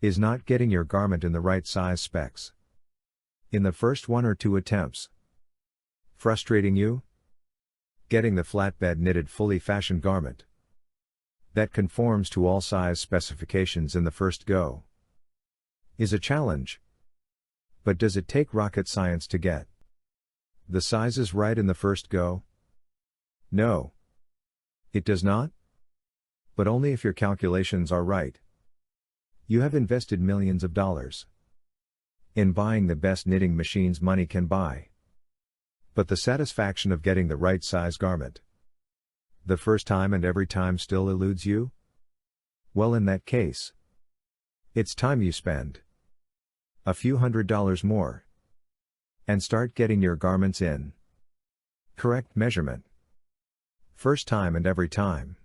Is not getting your garment in the right size specs in the first 1 or 2 attempts frustrating you? Getting the flatbed knitted fully fashioned garment that conforms to all size specifications in the first go is a challenge. But does it take rocket science to get the sizes right in the first go? No. It does not? But only if your calculations are right. You have invested millions of dollars in buying the best knitting machines money can buy. But the satisfaction of getting the right size garment the first time and every time still eludes you? Well, in that case, it's time you spend a few $100s more and start getting your garments in correct measurement. First time and every time.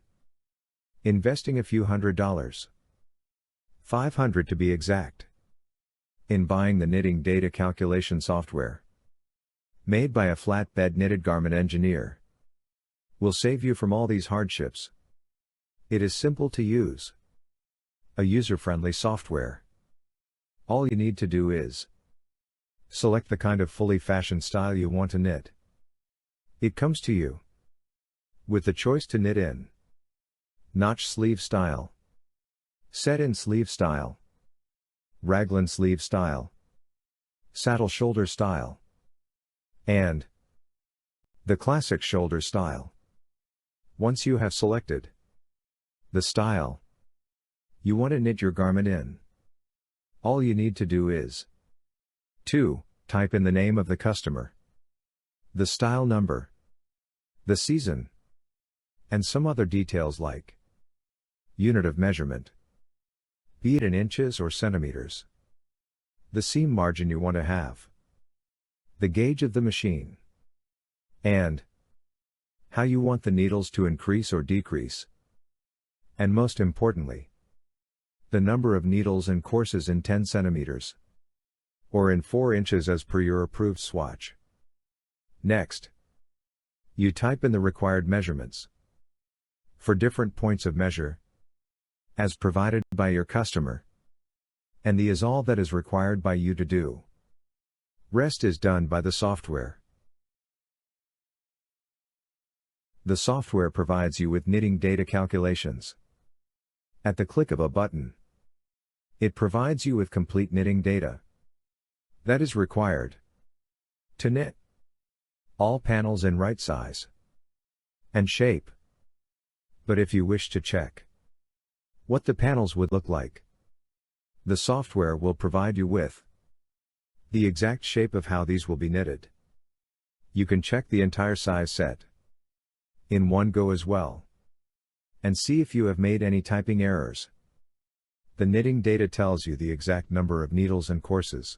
Investing a few $100s, $500 to be exact, in buying the knitting data calculation software made by a flatbed knitted garment engineer will save you from all these hardships. It is simple to use, a user-friendly software. All you need to do is select the kind of fully fashioned style you want to knit. It comes to you with the choice to knit in notch sleeve style, set in sleeve style, raglan sleeve style, saddle shoulder style, and the classic shoulder style. Once you have selected the style you want to knit your garment in, all you need to do is 2. Type in the name of the customer, the style number, the season, and some other details like unit of measurement, be it in inches or centimeters, the seam margin you want to have, the gauge of the machine, and how you want the needles to increase or decrease, and most importantly, the number of needles and courses in 10 centimeters, or in 4 inches as per your approved swatch. Next, you type in the required measurements for different points of measure, as provided by your customer, and the is all that is required by you to do. Rest is done by the software. The software provides you with knitting data calculations at the click of a button. It provides you with complete knitting data that is required to knit all panels in right size and shape. But if you wish to check what the panels would look like, the software will provide you with the exact shape of how these will be knitted. You can check the entire size set in one go as well, and see if you have made any typing errors. The knitting data tells you the exact number of needles and courses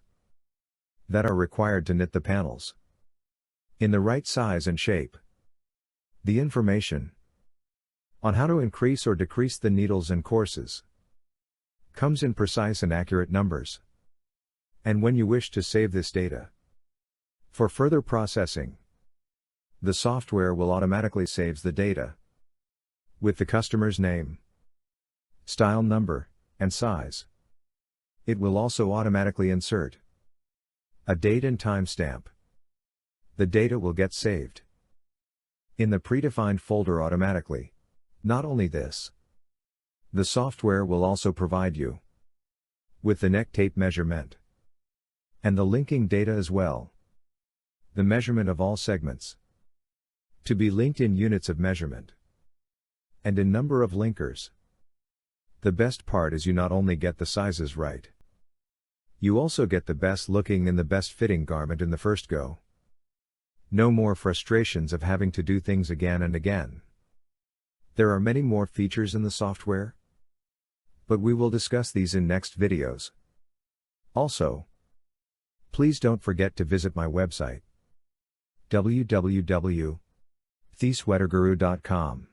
that are required to knit the panels in the right size and shape. The information on how to increase or decrease the needles and courses comes in precise and accurate numbers. And when you wish to save this data for further processing, the software will automatically saves the data with the customer's name, style number, and size. It will also automatically insert a date and time stamp. The data will get saved in the predefined folder automatically. Not only this, the software will also provide you with the neck tape measurement and the linking data as well. The measurement of all segments to be linked in units of measurement and in number of linkers. The best part is you not only get the sizes right, you also get the best looking and the best fitting garment in the first go. No more frustrations of having to do things again and again. There are many more features in the software, but we will discuss these in next videos. Also, please don't forget to visit my website www.thesweaterguru.com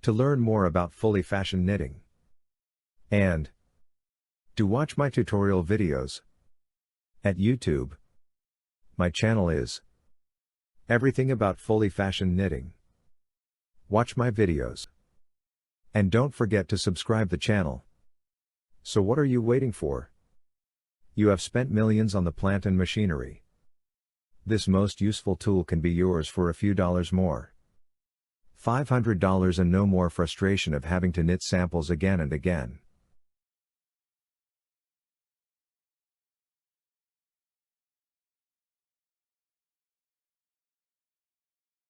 to learn more about fully fashioned knitting and to watch my tutorial videos at YouTube. My channel is Everything About Fully Fashioned Knitting. Watch my videos and don't forget to subscribe the channel So what are you waiting for? You have spent millions on the plant and machinery. This most useful tool can be yours for a few dollars more. $500 and no more frustration of having to knit samples again and again.